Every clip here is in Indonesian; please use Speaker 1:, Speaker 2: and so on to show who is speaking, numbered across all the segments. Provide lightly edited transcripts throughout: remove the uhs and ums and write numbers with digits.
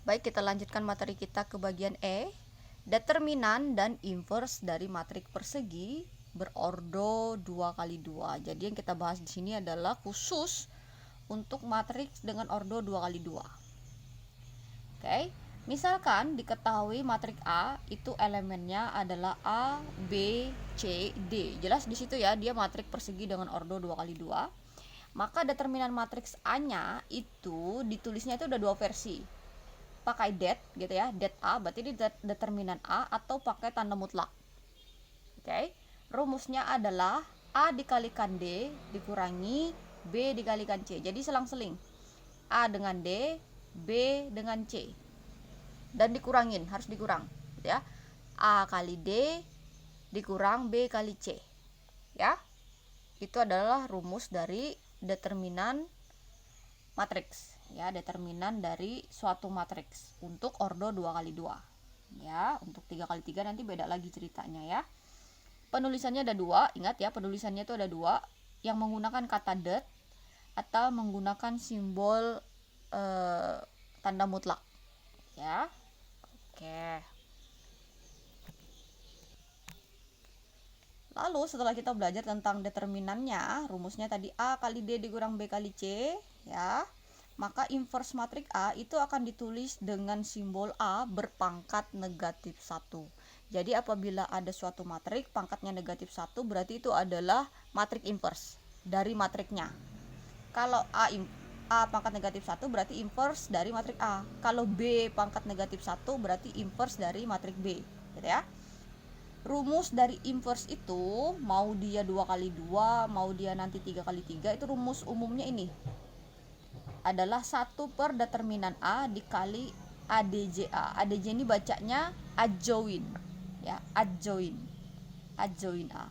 Speaker 1: Baik, kita lanjutkan materi kita ke bagian E. Determinan dan inverse dari matriks persegi berordo 2x2. Jadi yang kita bahas di sini adalah khusus untuk matriks dengan ordo 2x2. Oke. Misalkan diketahui matriks A itu elemennya adalah A, B, C, D. Jelas di situ ya, dia matriks persegi dengan ordo 2x2. Maka determinan matriks A-nya itu ditulisnya itu ada dua versi. Pakai det gitu ya, det A berarti ini determinan A, atau pakai tanda mutlak. Oke. Rumusnya adalah A dikalikan D dikurangi B dikalikan C. Jadi selang-seling. A dengan D, B dengan C. Dan dikurangin, harus dikurang gitu ya. A kali D dikurang B kali C. Ya. Itu adalah rumus dari determinan matriks. Ya, determinan dari suatu matriks untuk ordo 2x2. Ya, untuk 3x3 nanti beda lagi ceritanya ya. Penulisannya ada dua, ingat ya, penulisannya itu ada dua, yang menggunakan kata det atau menggunakan simbol tanda mutlak. Ya. Oke. Lalu setelah kita belajar tentang determinannya, rumusnya tadi A kali D dikurang B kali C, ya. Maka inverse matriks A itu akan ditulis dengan simbol A berpangkat negatif 1. Jadi apabila ada suatu matriks pangkatnya negatif 1, berarti itu adalah matriks inverse dari matriksnya. Kalau A pangkat negatif 1 berarti inverse dari matriks A. Kalau B pangkat negatif 1 berarti inverse dari matriks B, gitu ya. Rumus dari inverse itu, mau dia 2x2, mau dia nanti 3x3, itu rumus umumnya ini adalah 1 per determinan A dikali ADJA. ADJ ini bacanya adjoin ya, adjoin A.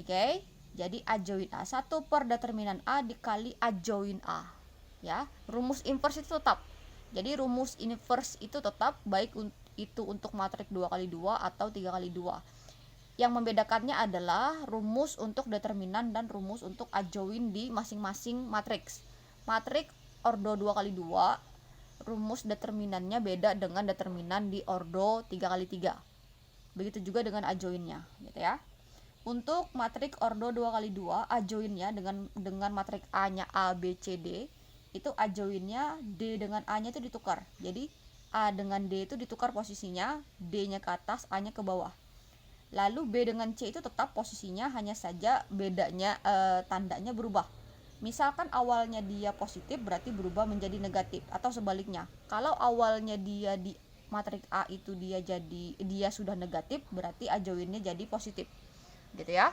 Speaker 1: Oke. Jadi adjoin A, 1 per determinan A dikali adjoin A. Ya, rumus inverse itu tetap. Jadi rumus inverse itu tetap, baik itu untuk matriks 2x2 atau 3x2. Yang membedakannya adalah rumus untuk determinan dan rumus untuk adjoin di masing-masing matriks. Matriks ordo 2x2, rumus determinannya beda dengan determinan di ordo 3x3. Begitu juga dengan adjoinnya, gitu ya. Untuk matriks ordo 2x2, adjoinnya dengan matriks A-nya A, B, C, D, itu adjoinnya D dengan A-nya itu ditukar. Jadi A dengan D itu ditukar posisinya, D-nya ke atas, A-nya ke bawah. Lalu B dengan C itu tetap posisinya, hanya saja bedanya tandanya berubah. Misalkan awalnya dia positif berarti berubah menjadi negatif, atau sebaliknya. Kalau awalnya dia di matriks A itu dia sudah negatif, berarti adjoinnya jadi positif. Gitu ya.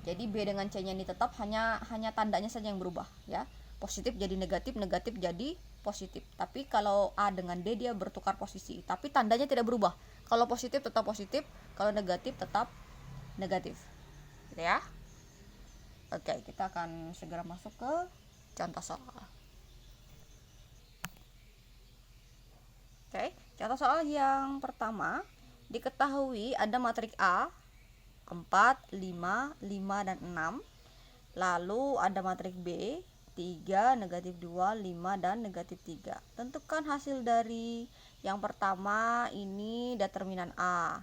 Speaker 1: Jadi B dengan C-nya ini tetap, hanya tandanya saja yang berubah ya. Positif jadi negatif, negatif jadi positif. Tapi kalau A dengan D dia bertukar posisi, tapi tandanya tidak berubah. Kalau positif tetap positif, kalau negatif tetap negatif. Gitu ya. Oke, kita akan segera masuk ke contoh soal. Oke, contoh soal yang pertama, diketahui ada matriks A 4, 5, 5, dan 6. Lalu ada matriks B 3, negatif 2, 5, dan negatif 3. Tentukan hasil dari yang pertama ini determinan A,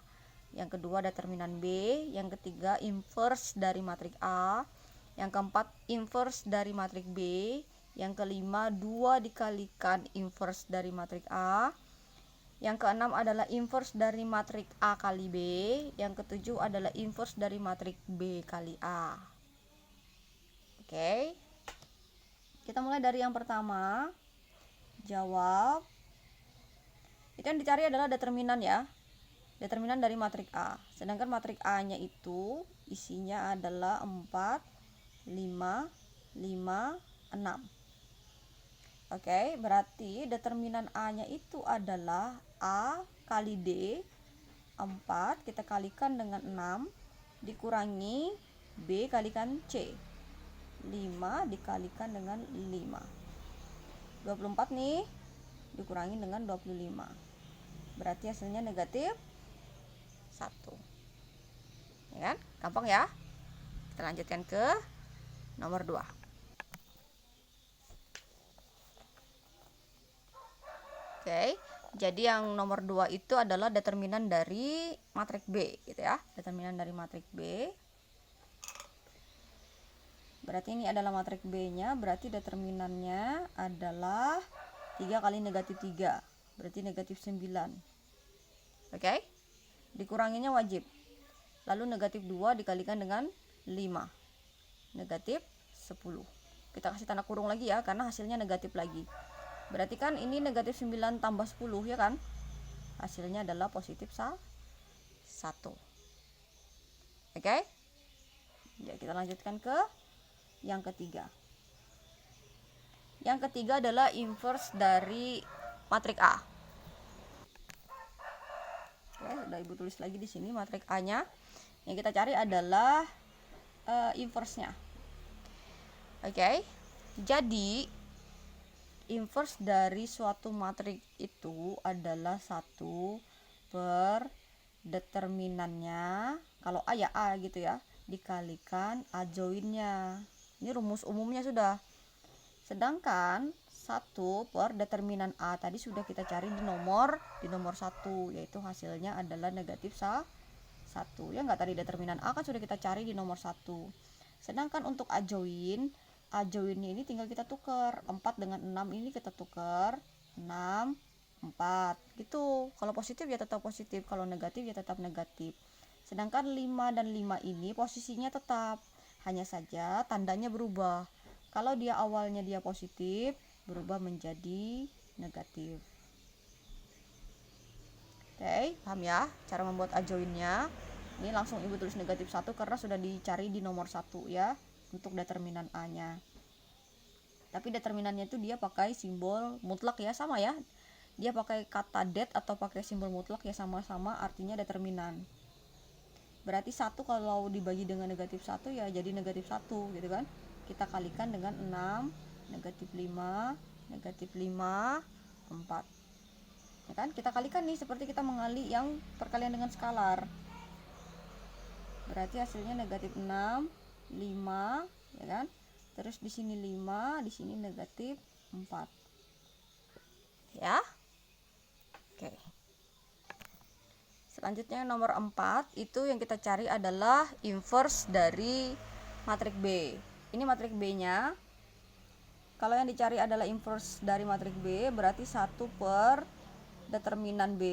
Speaker 1: yang kedua determinan B, yang ketiga inverse dari matriks A, yang keempat inverse dari matriks B, yang kelima 2 dikalikan inverse dari matriks A, yang keenam adalah inverse dari matriks A kali B, yang ketujuh adalah inverse dari matriks B kali A. Oke. Kita mulai dari yang pertama. Jawab. Itu yang dicari adalah determinan ya. Determinan dari matriks A. Sedangkan matriks A-nya itu isinya adalah 4, 5, 5, 6. Oke, berarti determinan A-nya itu adalah A kali D 4 kita kalikan dengan 6 dikurangi B kalikan C 5 dikalikan dengan 5. 24 nih dikurangi dengan 25, berarti hasilnya negatif 1 ya kan? Gampang ya. Kita lanjutkan ke nomor 2. Oke, jadi yang nomor 2 itu adalah determinan dari matrik B gitu ya. Determinan dari matrik B. Berarti ini adalah matrik B-nya, berarti determinannya adalah 3 kali negatif 3, berarti negatif 9. Oke, dikuranginya wajib. Lalu negatif 2 dikalikan dengan 5, negatif 10. Kita kasih tanda kurung lagi ya, karena hasilnya negatif lagi. Berarti kan ini negatif 9 tambah 10 ya kan, hasilnya adalah positif 1. Oke, ya, kita lanjutkan ke yang ketiga. Yang ketiga adalah inverse dari matrik A. Oke, udah Ibu tulis lagi di sini matrik A-nya. Yang kita cari adalah inverse-nya. Oke, jadi inverse dari suatu matrik itu adalah 1 per determinannya, kalau A ya A gitu ya, dikalikan A join-nya. Ini rumus umumnya sudah. Sedangkan 1 per determinan A tadi sudah kita cari di nomor 1, yaitu hasilnya adalah negatif 1. Ya enggak, tadi determinan A kan sudah kita cari di nomor 1. Sedangkan untuk A join-nya ini tinggal kita tukar. 4 dengan 6 ini kita tukar. 6, 4 gitu. Kalau positif ya tetap positif, kalau negatif ya tetap negatif. Sedangkan 5 dan 5 ini posisinya tetap, hanya saja tandanya berubah. Kalau dia awalnya dia positif, berubah menjadi negatif. Oke, paham ya cara membuat A join-nya? Ini langsung Ibu tulis negatif 1 karena sudah dicari di nomor 1 ya, untuk determinan A-nya. Tapi determinannya itu dia pakai simbol mutlak ya, sama ya. Dia pakai kata det atau pakai simbol mutlak ya, sama-sama artinya determinan. Berarti 1 kalau dibagi dengan negatif 1 ya jadi negatif 1 gitu kan. Kita kalikan dengan 6, negatif 5, negatif 5, 4. Ya kan? Kita kalikan nih seperti kita mengali yang perkalian dengan skalar. Berarti hasilnya negatif 6, 5, ya kan? Terus di sini 5, di sini negatif 4. Ya. Oke. Selanjutnya nomor 4 itu yang kita cari adalah inverse dari matrik B. Ini matrik B-nya. Kalau yang dicari adalah inverse dari matrik B, berarti 1 per determinan B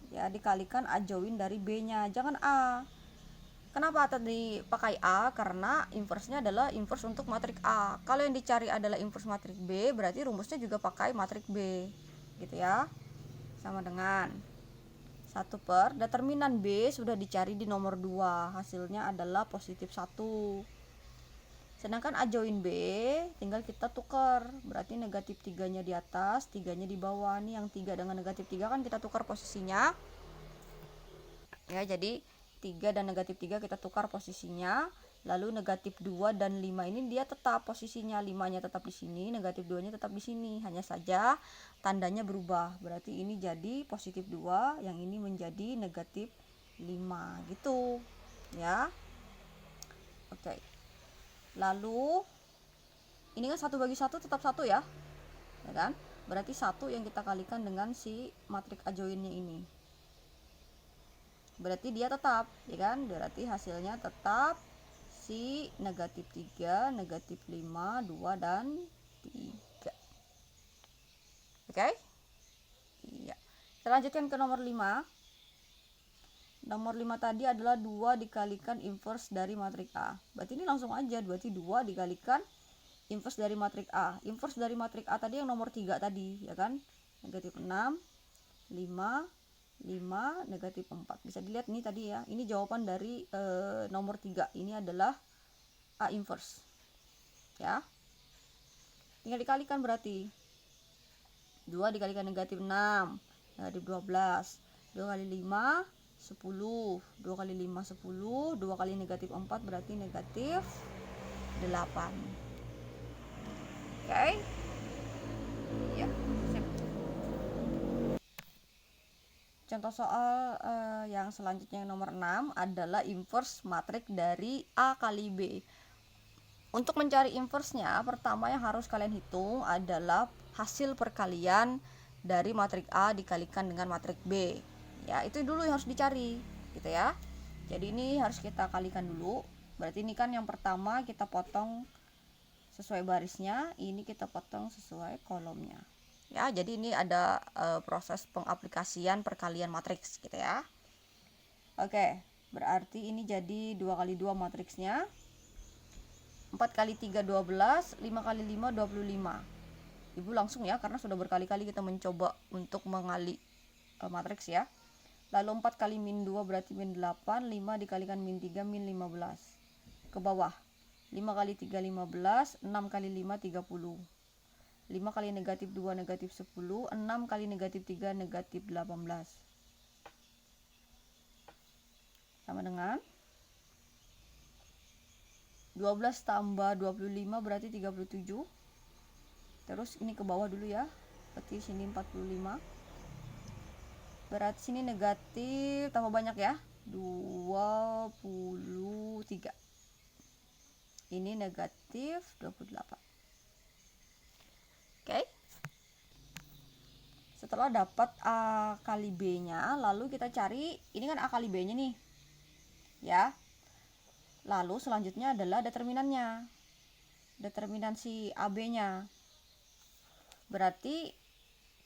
Speaker 1: ya dikalikan A join dari B-nya. Jangan A. Kenapa tadi pakai A? Karena inverse-nya adalah inverse untuk matrik A. Kalau yang dicari adalah inverse matrik B, berarti rumusnya juga pakai matrik B. Gitu ya. Sama dengan 1 per determinan B sudah dicari di nomor 2. Hasilnya adalah positif 1. Sedangkan A join B tinggal kita tukar. Berarti negatif 3-nya di atas, 3-nya di bawah. Nih yang 3 dengan negatif 3 kan kita tukar posisinya. Ya, jadi 3 dan negatif 3 kita tukar posisinya. Lalu negatif 2 dan 5 ini dia tetap posisinya. 5-nya tetap di sini, negatif 2-nya tetap di sini. Hanya saja tandanya berubah. Berarti ini jadi positif 2, yang ini menjadi negatif 5 gitu. Ya. Oke. Lalu ini kan 1 bagi 1 tetap 1 ya. Ya kan? Berarti 1 yang kita kalikan dengan si matrik A join-nya ini. Berarti dia tetap, ya kan? Berarti hasilnya tetap si negatif 3, negatif 5, 2, dan 3. Oke? Iya. Kita lanjutkan ke nomor 5. Nomor 5 tadi adalah 2 dikalikan inverse dari matrik A. Berarti ini langsung aja, berarti 2 dikalikan inverse dari matrik A. Inverse dari matrik A tadi yang nomor 3 tadi, ya kan? Negatif 6, 5, 5, negatif 4. Bisa dilihat nih tadi ya, ini jawaban dari nomor 3. Ini adalah A inverse. Ya. Tinggal dikalikan berarti. 2 dikalikan negatif 6, negatif 12. 2 kali 5, 10. 2 kali 5, 10. 2 kali negatif 4 berarti negatif 8. Oke. Ya. Contoh soal yang selanjutnya yang nomor 6 adalah inverse matrik dari A kali B. Untuk mencari inverse-nya, pertama yang harus kalian hitung adalah hasil perkalian dari matrik A dikalikan dengan matrik B. Ya, itu dulu yang harus dicari, gitu ya. Jadi ini harus kita kalikan dulu. Berarti ini kan yang pertama kita potong sesuai barisnya, ini kita potong sesuai kolomnya. Ya, jadi ini ada proses pengaplikasian perkalian matriks, gitu ya. Oke, berarti ini jadi 2 kali 2 matriksnya. 4 kali 3 12, 5 kali 5 25. Ibu langsung ya, karena sudah berkali-kali kita mencoba untuk mengali matriks ya. Lalu 4 kali min 2 berarti min 8, 5 dikalikan min 3 min 15. Ke bawah, 5 kali 3 15, 6 kali 5 30. 5 kali negatif 2 negatif 10, 6 kali negatif 3 negatif 18. Sama dengan 12 tambah 25 berarti 37. Terus ini ke bawah dulu ya, berarti sini 45. Berarti sini negatif tambah banyak ya, 23. Ini negatif 28. Oke. Setelah dapat A kali B nya, lalu kita cari, ini kan A kali B nya nih ya. Lalu selanjutnya adalah determinannya, determinan si AB nya. Berarti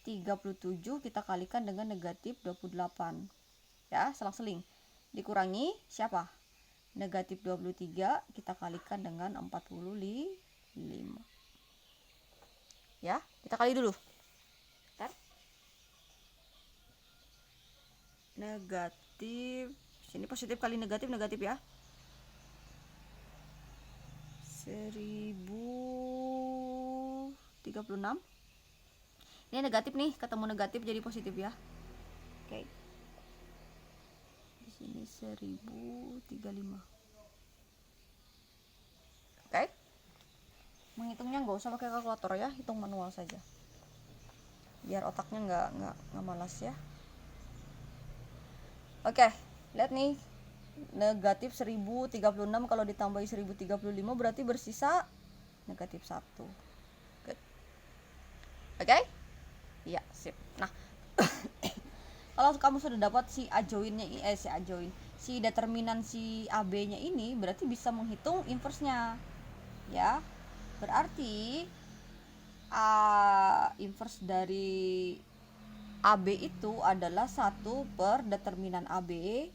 Speaker 1: 37 kita kalikan dengan negatif 28 ya, selang-seling. Dikurangi siapa? Negatif 23 kita kalikan dengan 45 ya. Kita kali dulu. Bentar. Negatif, sini positif kali negatif, negatif ya, 1036. Ini negatif nih, ketemu negatif jadi positif ya. Oke. Di sini 1035. Oke. Menghitungnya nggak usah pakai kalkulator ya, hitung manual saja. Biar otaknya nggak malas ya. Oke, lihat nih. Negatif 1036 kalau ditambahi 1035 berarti bersisa negatif 1. Good. Oke? Iya, sip. Nah, kalau kamu sudah dapat si adjoinnya, si determinan si AB-nya ini, berarti bisa menghitung inverse-nya. Ya. Berarti inverse dari AB itu adalah 1 per determinan AB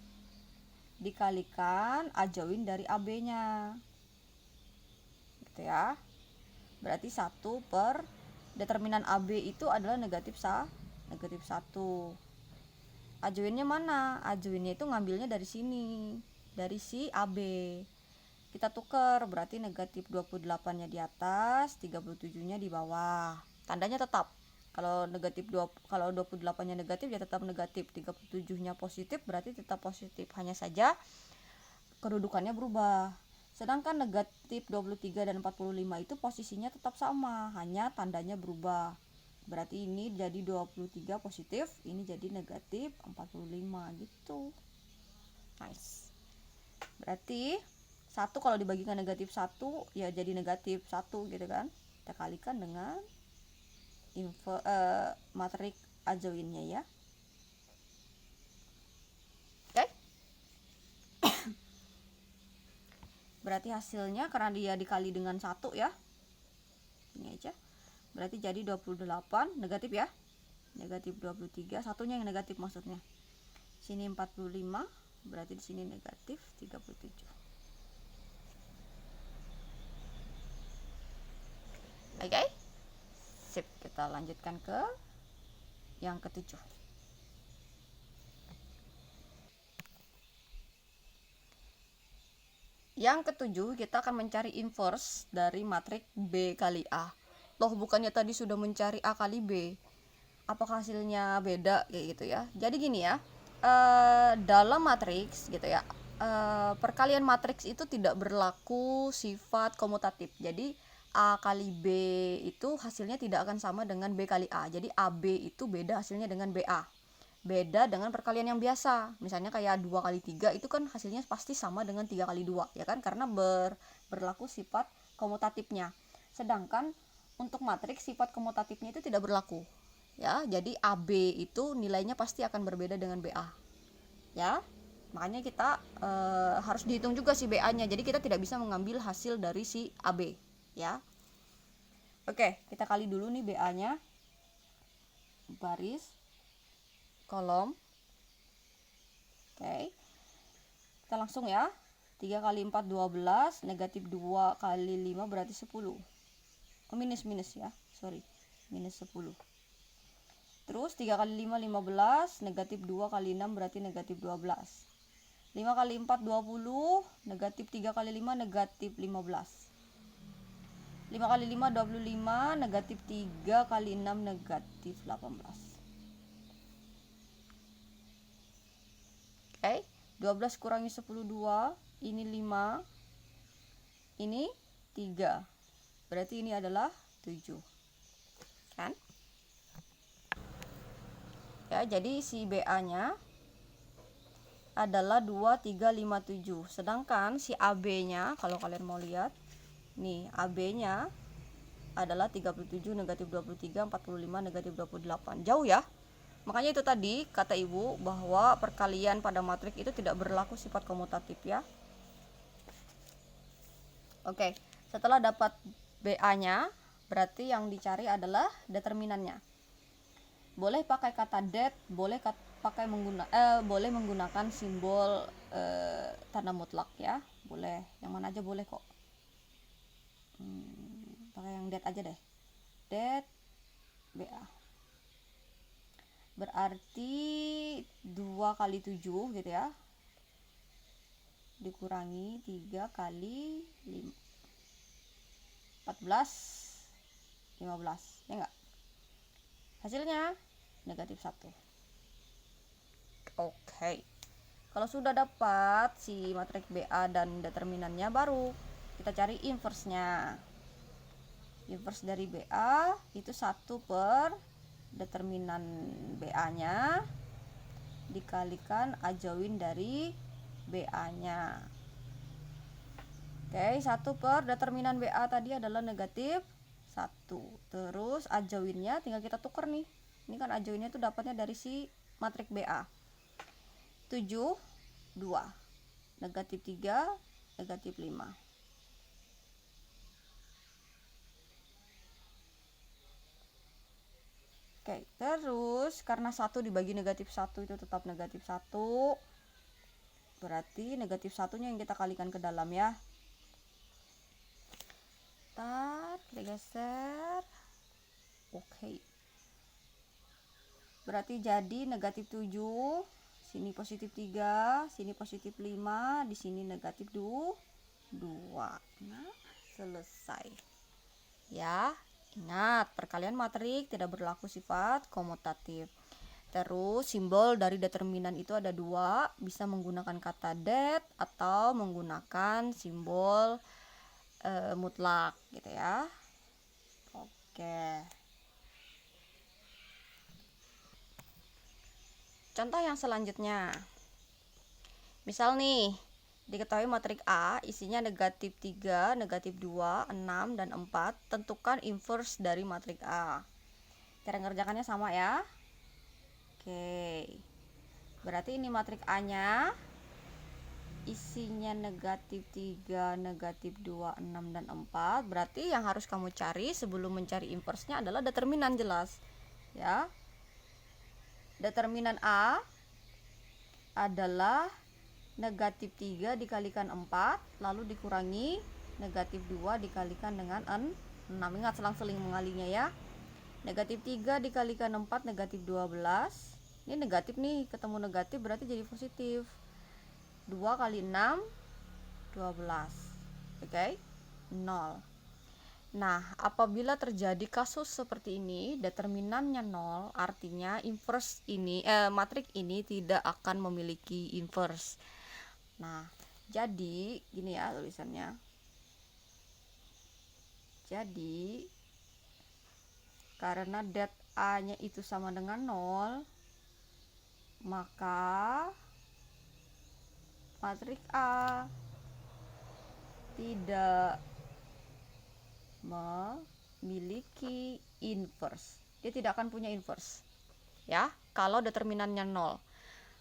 Speaker 1: dikalikan adjoin dari AB-nya. Gitu ya. Berarti 1 per determinan AB itu adalah negatif 1. Adjoinnya mana? Adjoinnya itu ngambilnya dari sini, dari si AB. Kita tuker, berarti negatif 28-nya di atas, 37-nya di bawah. Tandanya tetap. Kalau 28-nya negatif ya tetap negatif, 37-nya positif berarti tetap positif. Hanya saja kedudukannya berubah. Sedangkan negatif 23 dan 45 itu posisinya tetap sama, hanya tandanya berubah. Berarti ini jadi 23 positif, ini jadi negatif 45 gitu. Nice. Berarti 1 kalau dibagikan negatif 1 ya jadi negatif 1 gitu kan. Kita kalikan dengan matrik adjoinnya ya. Berarti hasilnya karena dia dikali dengan 1 ya, ini aja, berarti jadi 28 negatif ya, negatif 23, satunya yang negatif maksudnya. Sini 45, berarti di sini negatif 37. Oke, sip. Kita lanjutkan ke yang ketujuh. Yang ketujuh, kita akan mencari inverse dari matrik B kali A. Loh, bukannya tadi sudah mencari A kali B? Apakah hasilnya beda kayak gitu ya? Jadi gini ya, dalam matriks gitu ya, perkalian matriks itu tidak berlaku sifat komutatif. Jadi A kali B itu hasilnya tidak akan sama dengan B kali A. Jadi AB itu beda hasilnya dengan BA. Beda dengan perkalian yang biasa, misalnya kayak 2 kali 3 itu kan hasilnya pasti sama dengan 3 kali 2 ya kan, karena berlaku sifat komutatifnya. Sedangkan untuk matriks sifat komutatifnya itu tidak berlaku ya. Jadi AB itu nilainya pasti akan berbeda dengan BA, ya. Makanya kita harus dihitung juga si BA-nya. Jadi kita tidak bisa mengambil hasil dari si AB, ya. Oke, kita kali dulu nih BA-nya. Baris, kolom. Oke. Kita langsung ya. 3 kali 4 12, negatif 2 kali 5 berarti 10. Oh, minus ya, sorry, minus 10. Terus 3 kali 5 15, negatif 2 kali 6 berarti negatif 12. 5 kali 4 20, negatif 3 kali 5 negatif 15. 5 kali 5 25, negatif 3 kali 6 negatif 18. Oke, 12 kurangi 10 2, ini 5, ini 3. Berarti ini adalah 7. Kan? Ya, jadi si BA-nya adalah 2 3 5 7. Sedangkan si AB-nya kalau kalian mau lihat, nih AB-nya adalah 37 negatif 23 45 negatif 28. Jauh ya. Makanya itu tadi kata Ibu bahwa perkalian pada matrik itu tidak berlaku sifat komutatif, ya. Oke, setelah dapat BA-nya, berarti yang dicari adalah determinannya. Boleh pakai kata det, boleh boleh menggunakan simbol tanda mutlak, ya. Boleh, yang mana aja boleh kok. Pakai yang det aja deh. Det BA. Berarti 2 kali 7 gitu ya. Dikurangi 3 kali 5. 14 15, ya enggak? Hasilnya negatif 1. Oke. Kalau sudah dapat si matrik BA dan determinannya, baru kita cari inverse-nya. Inverse dari BA itu 1 per determinan BA-nya dikalikan ajawin dari BA-nya. Oke, 1 per determinan BA tadi adalah negatif 1. Terus ajawinnya tinggal kita tuker nih. Ini kan ajawinnya tuh dapatnya dari si matrik BA. 7 2, negatif 3, negatif 5. Oke, terus karena 1 dibagi negatif 1 itu tetap negatif 1. Berarti negatif 1-nya yang kita kalikan ke dalam, ya. Kita geser. Oke. Berarti jadi negatif 7, sini positif 3, sini positif 5, di sini negatif 2. Nah, selesai. Ya, ingat, perkalian matrik tidak berlaku sifat komutatif. Terus simbol dari determinan itu ada 2, bisa menggunakan kata det atau menggunakan simbol mutlak gitu ya. Oke. Contoh yang selanjutnya. Misal nih, diketahui matrik A isinya negatif 3, negatif 2, 6, dan 4. Tentukan inverse dari matrik A. Cara ngerjakannya sama ya. Oke. Berarti ini matrik A-nya isinya negatif 3, negatif 2, 6, dan 4. Berarti yang harus kamu cari sebelum mencari inverse-nya adalah determinan, jelas. Ya. Determinan A adalah negatif 3 dikalikan 4, lalu dikurangi negatif 2 dikalikan dengan 6. Ingat selang-seling mengalinya ya. Negatif 3 dikalikan 4, negatif 12. Ini negatif nih, ketemu negatif berarti jadi positif. 2 kali 6, 12. Oke? 0. Nah, apabila terjadi kasus seperti ini, determinannya 0, artinya inverse ini, matrik ini tidak akan memiliki inverse. Nah, jadi gini ya tulisannya. Jadi karena det A-nya itu sama dengan 0, maka matrik A tidak memiliki inverse. Dia tidak akan punya inverse. Ya, kalau determinannya 0.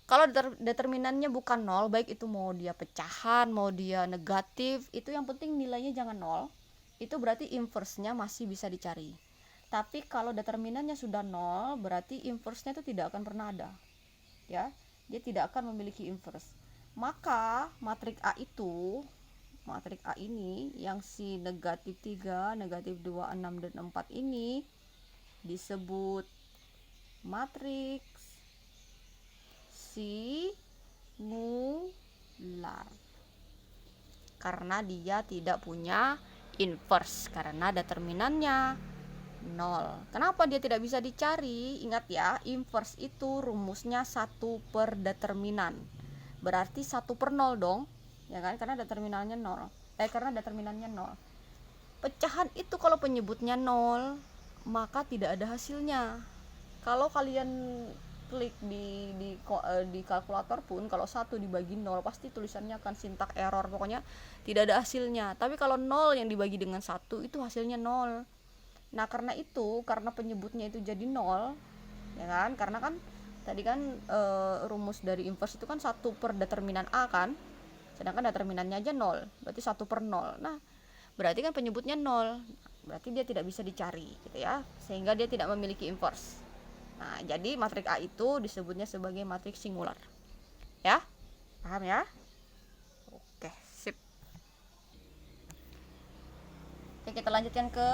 Speaker 1: Kalau determinannya bukan 0, baik itu mau dia pecahan, mau dia negatif, itu yang penting nilainya jangan 0. Itu berarti inverse-nya masih bisa dicari. Tapi kalau determinannya sudah 0, berarti inverse-nya itu tidak akan pernah ada. Ya, dia tidak akan memiliki inverse. Maka matriks A itu, matriks A ini yang si negatif 3, negatif 2, 6, dan 4 ini disebut matriks singular karena dia tidak punya inverse karena determinannya 0. Kenapa dia tidak bisa dicari? Ingat ya, inverse itu rumusnya 1 per determinan. Berarti 1 per 0 dong. Ya kan? Karena determinannya 0. Karena determinannya 0. Pecahan itu kalau penyebutnya 0, maka tidak ada hasilnya. Kalau kalian klik di kalkulator pun, kalau 1 dibagi 0 pasti tulisannya akan syntax error, pokoknya tidak ada hasilnya. Tapi kalau 0 yang dibagi dengan 1 itu hasilnya 0. Nah, karena itu, karena penyebutnya itu jadi 0, ya kan? Karena kan tadi kan rumus dari inverse itu kan 1 per determinan A kan? Sedangkan determinannya aja 0, berarti 1 per 0. Nah, berarti kan penyebutnya 0. Berarti dia tidak bisa dicari gitu ya, sehingga dia tidak memiliki inverse. Nah, jadi matriks A itu disebutnya sebagai matriks singular. Ya? Paham ya? Oke, sip. Oke, kita lanjutkan ke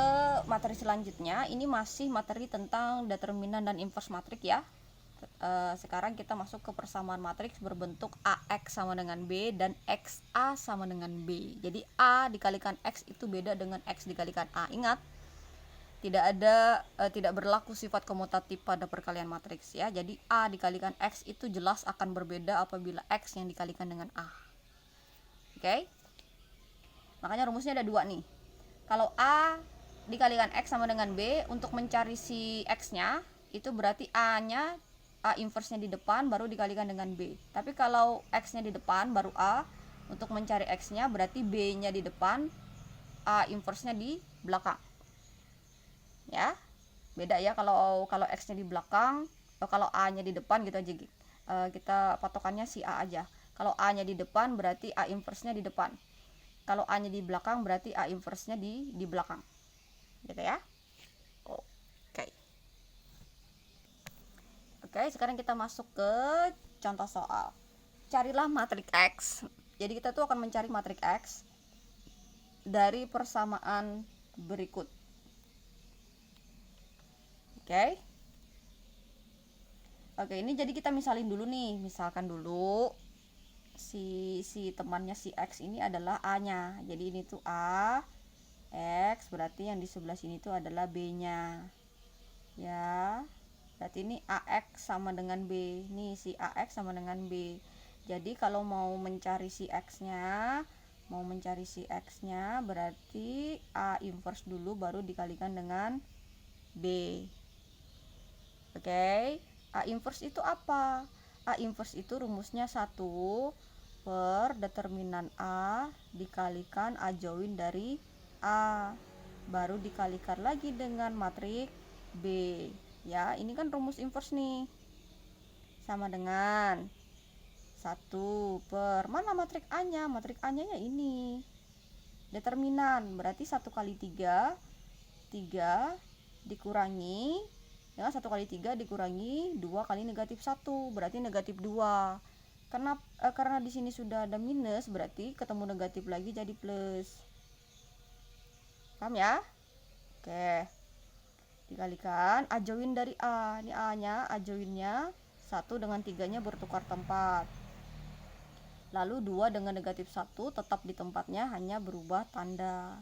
Speaker 1: materi selanjutnya. Ini masih materi tentang determinan dan inverse matriks ya. Sekarang kita masuk ke persamaan matriks berbentuk AX sama dengan B dan XA sama dengan B. Jadi A dikalikan X itu beda dengan X dikalikan A. Ingat, tidak berlaku sifat komutatif pada perkalian matriks ya. Jadi A dikalikan X itu jelas akan berbeda apabila X yang dikalikan dengan A. Oke? Makanya rumusnya ada 2 nih. Kalau A dikalikan X sama dengan B, untuk mencari si X-nya itu berarti A-nya, A inverse-nya di depan baru dikalikan dengan B. Tapi kalau X-nya di depan baru A, untuk mencari X-nya berarti B-nya di depan, A inverse-nya di belakang. Ya, beda ya kalau X-nya di belakang, kalau A-nya di depan gitu aja. Kita patokannya si A aja. Kalau A-nya di depan berarti A inverse-nya di depan. Kalau A-nya di belakang berarti A inverse-nya di belakang. Gitu ya. Oke, sekarang kita masuk ke contoh soal. Carilah matriks X. Jadi kita tuh akan mencari matriks X dari persamaan berikut. Oke, ini jadi kita misalin dulu nih. Misalkan dulu si temannya si X ini adalah A-nya. Jadi ini tuh A, X, berarti yang di sebelah sini tuh adalah B-nya. Ya. Berarti ini AX sama dengan B. Nih si AX sama dengan B. Jadi kalau mau mencari si X-nya, berarti A inverse dulu baru dikalikan dengan B. Oke, A inverse itu apa? A inverse itu rumusnya 1 per determinan A dikalikan A join dari A, baru dikalikan lagi dengan matriks B. Ya, ini kan rumus inverse nih, sama dengan 1 per, mana matriks A-nya? Matriks A-nya ya ini, determinan, berarti 1 kali 3 dikurangi, ya 1 kali 3 dikurangi 2 kali negatif 1, berarti negatif 2. Karena di sini sudah ada minus, berarti ketemu negatif lagi jadi plus. Paham ya? Oke. Dikalikan A join dari A. Ini A-nya, A join-nya 1 dengan 3-nya bertukar tempat. Lalu 2 dengan negatif 1 tetap di tempatnya, hanya berubah tanda.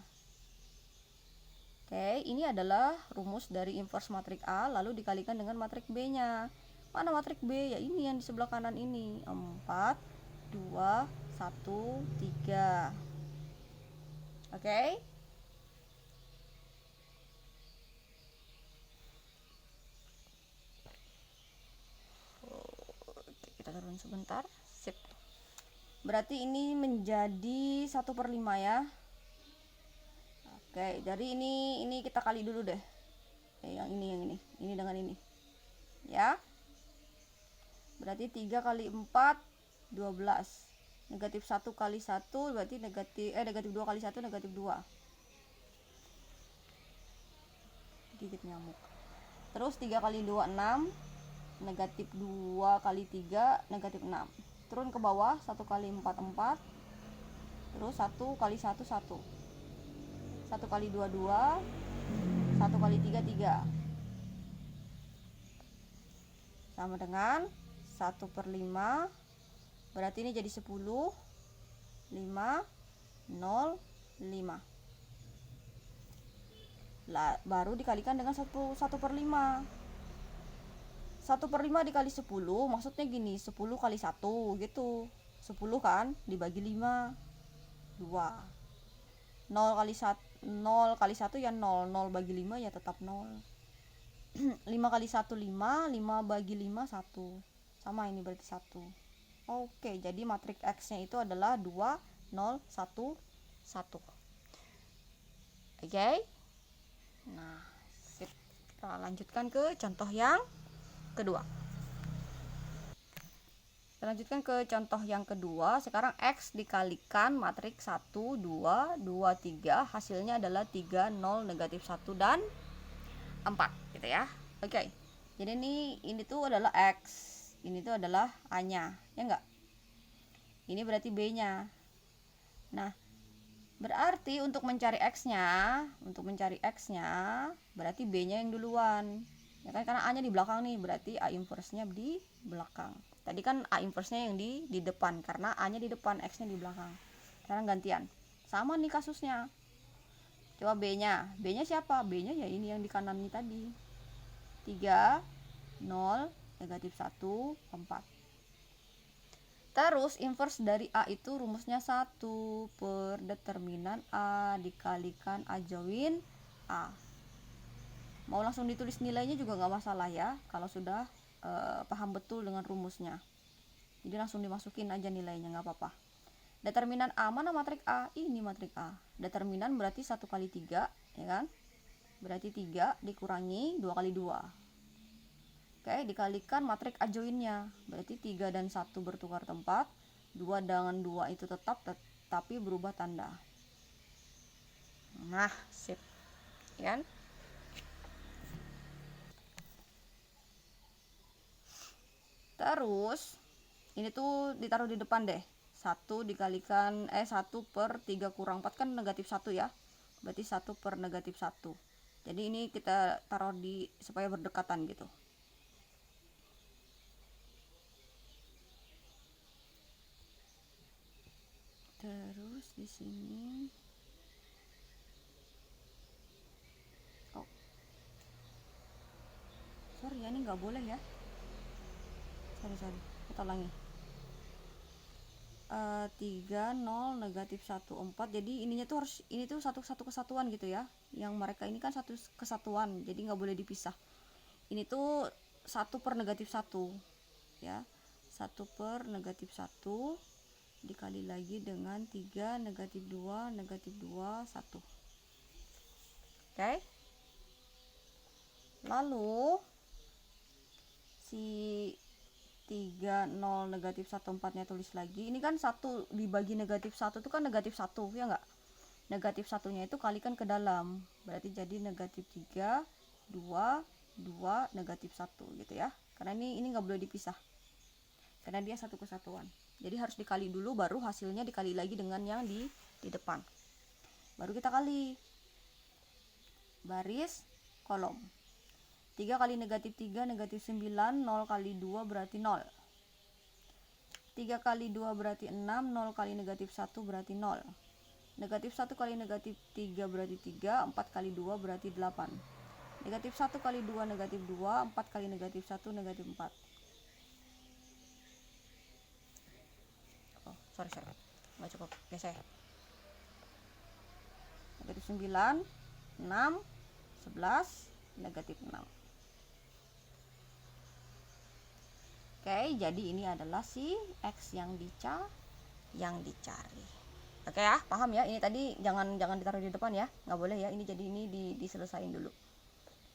Speaker 1: Oke, ini adalah rumus dari inverse matriks A lalu dikalikan dengan matriks B-nya. Mana matriks B? Ya ini yang di sebelah kanan ini. 4, 2, 1, 3. Oke? Kita turun sebentar. Sip. Berarti ini menjadi 1 per 5 ya. Oke, jadi ini kita kali dulu deh. yang ini dengan ini ya. Berarti 3 kali 4 12. Negatif 1 kali 1 berarti negatif 2 kali 1 negatif 2. Gigit nyamuk. Terus 3 kali 2 6. Negatif 2 kali 3 negatif 6. Turun ke bawah 1 kali 4 4. Terus 1 kali 1 1. 1 kali 2 2. 1 kali 3 3. Sama dengan 1/5. Berarti ini jadi 10 5 0 5. Lah, baru dikalikan dengan 1/5. 1/5 dikali 10 maksudnya gini, 10 kali 1 gitu. 10 kan dibagi 5 2. 0 kali 1 ya 0. 0 bagi 5 ya tetap 0. 5 kali 1 5. 5 bagi 5 1. Sama ini berarti 1. Oke, jadi matriks X-nya itu adalah 2 0 1 1. Oke. Nah, sip. Kita lanjutkan ke contoh yang kedua. Kita lanjutkan ke contoh yang kedua. Sekarang X dikalikan matriks 1 2 2 3. Hasilnya adalah 3 0 negatif 1 dan 4 gitu ya. Oke. Jadi ini tuh adalah X. Ini tuh adalah A-nya, ya enggak? Ini berarti B-nya. Nah, berarti untuk mencari X-nya, berarti B-nya yang duluan. Ya kan, karena A-nya di belakang nih, berarti A inverse-nya di belakang. Tadi kan A inverse-nya yang di depan, karena A-nya di depan, X-nya di belakang. Sekarang gantian. Sama nih kasusnya. Coba B-nya. B-nya siapa? B-nya ya ini yang di kanan nih tadi. 3 0 negatif 1 4. Terus inverse dari A itu rumusnya 1 per determinan A dikalikan A join A. Mau langsung ditulis nilainya juga nggak masalah ya, kalau sudah paham betul dengan rumusnya. Jadi langsung dimasukin aja nilainya, nggak apa-apa. Determinan A, mana matriks A? Ini matriks A. Determinan berarti 1 kali 3, ya kan? Berarti 3 dikurangi 2 kali 2. Oke, dikalikan matriks adjoinnya. Berarti 3 dan 1 bertukar tempat. 2 dengan 2 itu tetap, tapi berubah tanda. Nah, sip. Ya kan? Terus, ini tuh ditaruh di depan deh. 1 dikalikan, 1 per 3 kurang 4 kan negatif 1 ya. Berarti 1 per negatif 1. Jadi ini kita taruh di supaya berdekatan gitu. Terus di sini sorry ya, ini nggak boleh ya, sorry kita ulangi. 3 0 negatif 1 4. Jadi ininya tuh harus, ini tuh satu kesatuan gitu ya, yang mereka ini kan satu kesatuan, jadi nggak boleh dipisah. Ini tuh 1 per negatif 1 ya, 1 per negatif 1 dikali lagi dengan 3 negatif 2 negatif 2 1. Oke. Lalu si 3 0 negatif 1 4 nya tulis lagi. Ini kan 1 dibagi negatif 1 itu kan negatif 1 ya enggak? Negatif 1 nya itu kalikan ke dalam, berarti jadi negatif 3 2 2 negatif 1 gitu ya. Karena ini nggak boleh dipisah, karena dia satu kesatuan. Jadi harus dikali dulu, baru hasilnya dikali lagi dengan yang di depan, baru kita kali. Baris kolom. 3 kali negatif 3 negatif 9. 0 kali 2 berarti 0. 3 kali 2 berarti 6. 0 kali negatif 1 berarti 0. Negatif 1 kali negatif 3 berarti 3. 4 kali 2 berarti 8. Negatif 1 kali 2 negatif 2. 4 kali negatif 1 negatif 4. Oh, sorry. Nggak cukup. Geser. Negatif 9, 6, 11, negatif 6. Oke, jadi ini adalah si X yang dicari. Oke ya, paham ya? Ini tadi jangan ditaruh di depan ya, nggak boleh ya. Ini jadi ini diselesain dulu,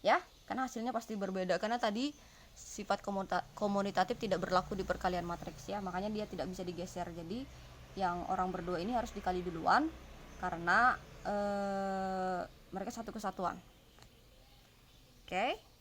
Speaker 1: ya. karena hasilnya pasti berbeda, karena tadi sifat komunitatif tidak berlaku di perkalian matriks ya, makanya dia tidak bisa digeser. Jadi yang orang berdua ini harus dikali duluan karena mereka satu kesatuan. Oke.